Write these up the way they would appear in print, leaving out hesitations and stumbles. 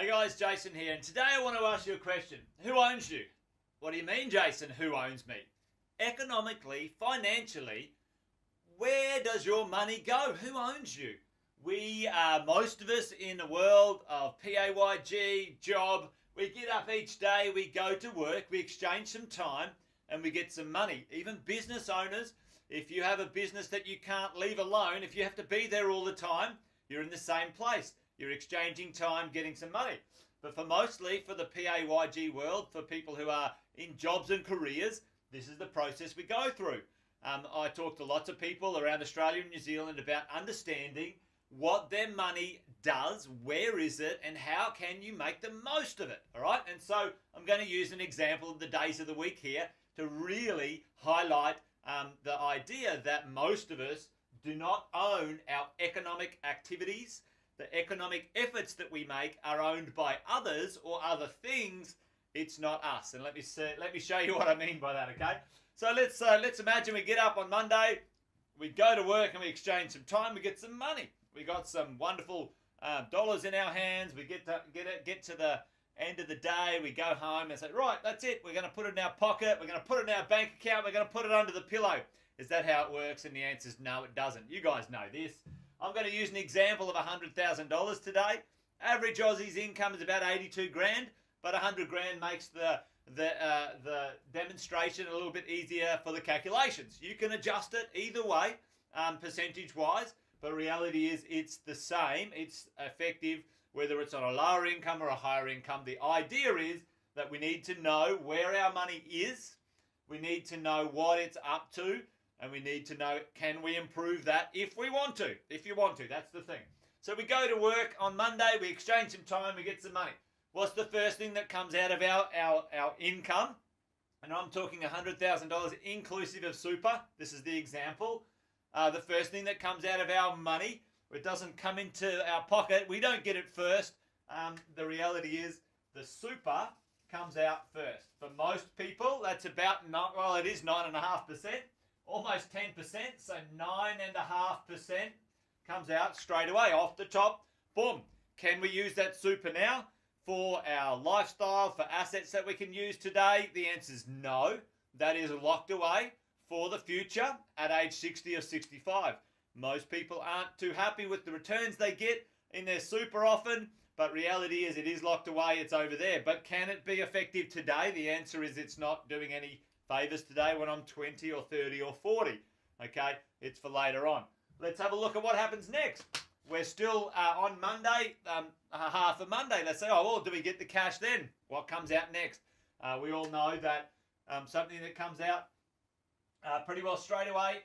Hey guys, Jason here, and today I want to ask you a question. Who owns you? What do you mean, Jason, who owns me? Economically, financially, where does your money go? Who owns you? We are, most of us in the world of PAYG, job, we get up each day, we go to work, we exchange some time, and we get some money. Even business owners, if you have a business that you can't leave alone, if you have to be there all the time, you're in the same place. You're exchanging time, getting some money. But for the PAYG world, for people who are in jobs and careers, this is the process we go through. I talk to lots of people around Australia and New Zealand about understanding what their money does, where is it, and how can you make the most of it, all right? And so I'm going to use an example of the days of the week here to really highlight the idea that most of us do not own our economic activities. The economic efforts that we make are owned by others or other things. It's not us. And let me show you what I mean by that, okay? So let's imagine we get up on Monday, we go to work and we exchange some time, we get some money. We got some wonderful dollars in our hands. We get to the end of the day, we go home and say, right, that's it. We're going to put it in our pocket. We're going to put it in our bank account. We're going to put it under the pillow. Is that how it works? And the answer is no, it doesn't. You guys know this. I'm going to use an example of $100,000 today. Average Aussie's income is about 82 grand, but 100 grand makes the demonstration a little bit easier for the calculations. You can adjust it either way, percentage-wise, but reality is it's the same. It's effective whether it's on a lower income or a higher income. The idea is that we need to know where our money is. We need to know what it's up to. And we need to know, can we improve that if we want to? If you want to, that's the thing. So we go to work on Monday, we exchange some time, we get some money. What's the first thing that comes out of our income? And I'm talking $100,000 inclusive of super. This is the example. The first thing that comes out of our money, it doesn't come into our pocket. We don't get it first. The reality is the super comes out first. For most people, that's about, it is 9.5%. Almost 10%, so 9.5% comes out straight away off the top. Boom. Can we use that super now for our lifestyle, for assets that we can use today? The answer is no. That is locked away for the future at age 60 or 65. Most people aren't too happy with the returns they get in their super often, but reality is it is locked away. It's over there. But can it be effective today? The answer is it's not doing any favors today when I'm 20 or 30 or 40. Okay, it's for later on. Let's have a look at what happens next. We're still on Monday, half of Monday. Let's say, oh, well, do we get the cash then? What comes out next? We all know that something that comes out pretty well straight away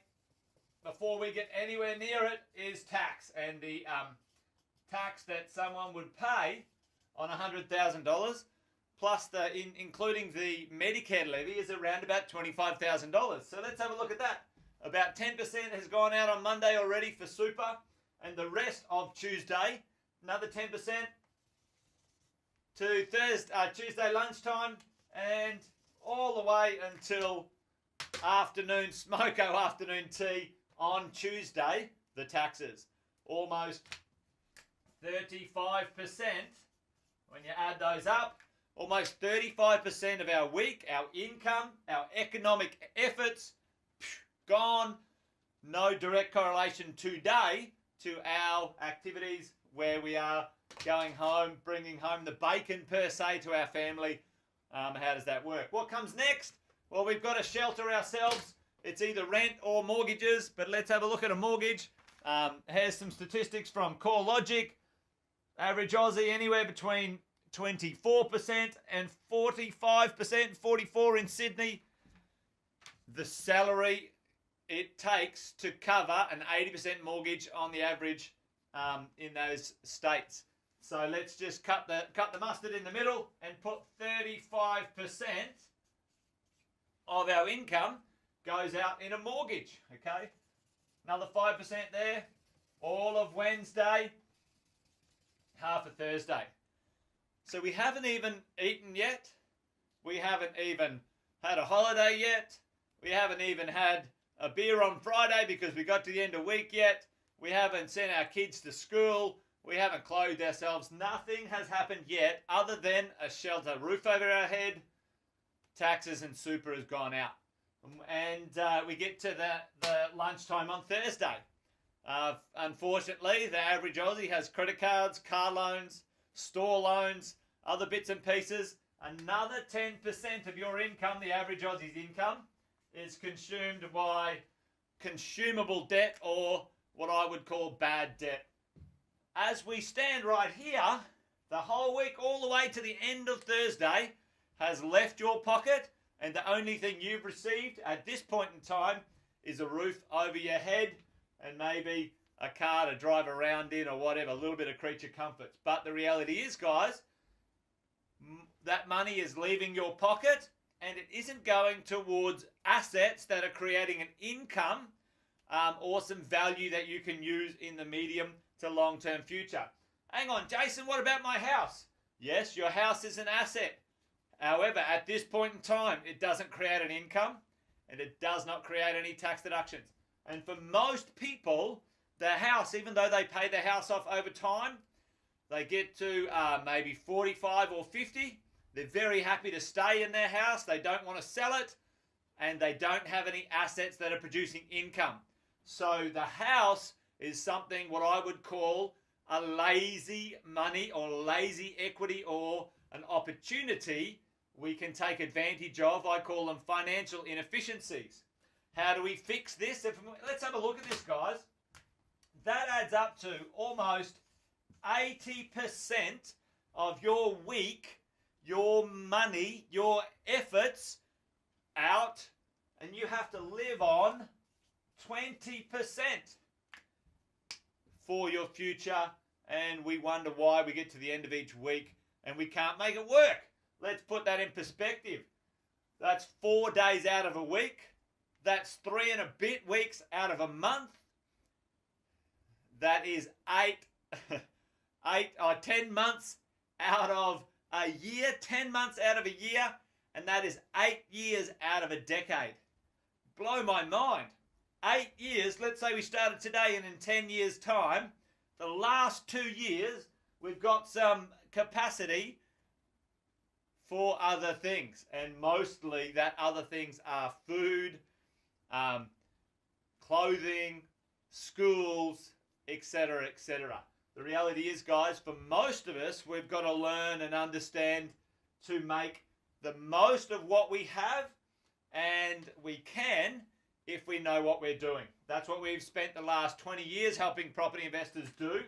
before we get anywhere near it is tax. And the tax that someone would pay on $100,000 plus including the Medicare levy is around about $25,000. So let's have a look at that. About 10% has gone out on Monday already for super, and the rest of Tuesday, another 10% to Tuesday lunchtime, and all the way until afternoon smoko, afternoon tea on Tuesday, the taxes. Almost 35% when you add those up. Almost 35% of our week, our income, our economic efforts, gone. No direct correlation today to our activities where we are going home, bringing home the bacon per se to our family. How does that work? What comes next? Well, we've got to shelter ourselves. It's either rent or mortgages, but let's have a look at a mortgage. Here's some statistics from CoreLogic. Average Aussie anywhere between 24% and 45%, 44 in Sydney. The salary it takes to cover an 80% mortgage on the average in those states. So let's just cut the mustard in the middle and put 35% of our income goes out in a mortgage, okay? Another 5% there, all of Wednesday, half of Thursday. So we haven't even eaten yet. We haven't even had a holiday yet. We haven't even had a beer on Friday because we got to the end of week yet. We haven't sent our kids to school. We haven't clothed ourselves. Nothing has happened yet other than a shelter roof over our head. Taxes and super has gone out. And we get to the lunchtime on Thursday. Unfortunately, the average Aussie has credit cards, car loans, store loans, other bits and pieces. Another 10% of your income, the average Aussie's income, is consumed by consumable debt, or what I would call bad debt. As we stand right here, the whole week all the way to the end of Thursday has left your pocket, and the only thing you've received at this point in time is a roof over your head and maybe a car to drive around in or whatever, a little bit of creature comforts. But the reality is, guys, that money is leaving your pocket, and it isn't going towards assets that are creating an income or some value that you can use in the medium to long-term future. Hang on, Jason, what about my house? Yes, your house is an asset. However, at this point in time, it doesn't create an income and it does not create any tax deductions. And for most people, the house, even though they pay the house off over time, they get to maybe 45 or 50. They're very happy to stay in their house. They don't want to sell it, and they don't have any assets that are producing income. So the house is something what I would call a lazy money or lazy equity, or an opportunity we can take advantage of. I call them financial inefficiencies. How do we fix this? Let's have a look at this, guys. That adds up to almost 80% of your week, your money, your efforts out, and you have to live on 20% for your future. And we wonder why we get to the end of each week and we can't make it work. Let's put that in perspective. That's 4 days out of a week. That's 3 and a bit weeks out of a month. That is 10 months out of a year, 10 months out of a year, and that is 8 years out of a decade. Blow my mind. 8 years, let's say we started today, and in 10 years' time, the last 2 years, we've got some capacity for other things. And mostly that other things are food, clothing, schools, etc., etc. The reality is, guys, for most of us, we've got to learn and understand to make the most of what we have, and we can if we know what we're doing. That's what we've spent the last 20 years helping property investors do.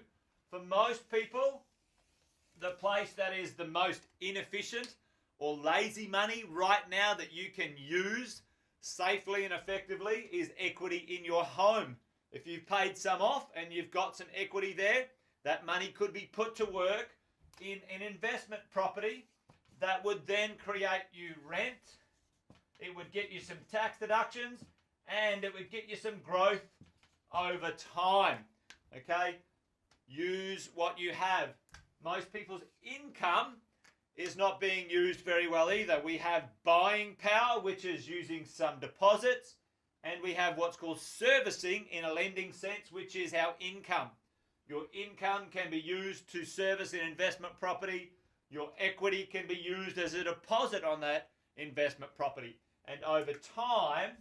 For most people, the place that is the most inefficient or lazy money right now that you can use safely and effectively is equity in your home. If you've paid some off and you've got some equity there, that money could be put to work in an investment property that would then create you rent. It would get you some tax deductions, and it would get you some growth over time. Okay? Use what you have. Most people's income is not being used very well either. We have buying power, which is using some deposits, and we have what's called servicing in a lending sense, which is our income. Your income can be used to service an investment property. Your equity can be used as a deposit on that investment property. And over time,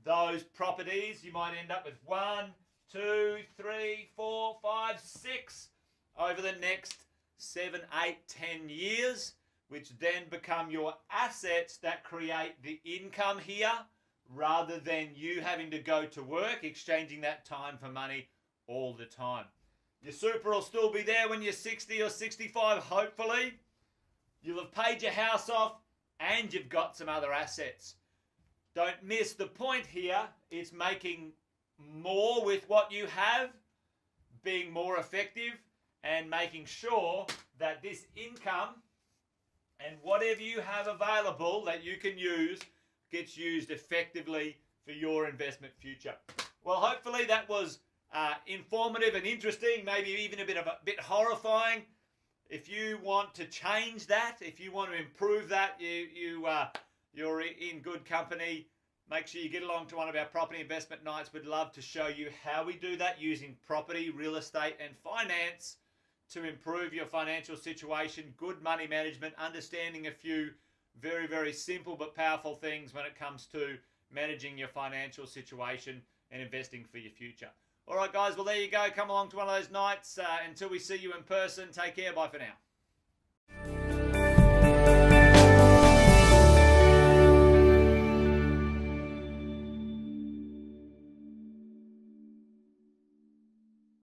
those properties, you might end up with 1, 2, 3, 4, 5, 6 over the next 7, 8, 10 years, which then become your assets that create the income here, rather than you having to go to work, exchanging that time for money all the time. Your super will still be there when you're 60 or 65, hopefully. You'll have paid your house off and you've got some other assets. Don't miss the point here. It's making more with what you have, being more effective, and making sure that this income and whatever you have available that you can use gets used effectively for your investment future. Well, hopefully that was informative and interesting, maybe even a bit horrifying. If you want to change that, if you want to improve that, you're in good company. Make sure you get along to one of our property investment nights. We'd love to show you how we do that using property, real estate, and finance to improve your financial situation, good money management, understanding a few very, very simple but powerful things when it comes to managing your financial situation and investing for your future. All right, guys, well, there you go. Come along to one of those nights. Until we see you in person, take care. Bye for now.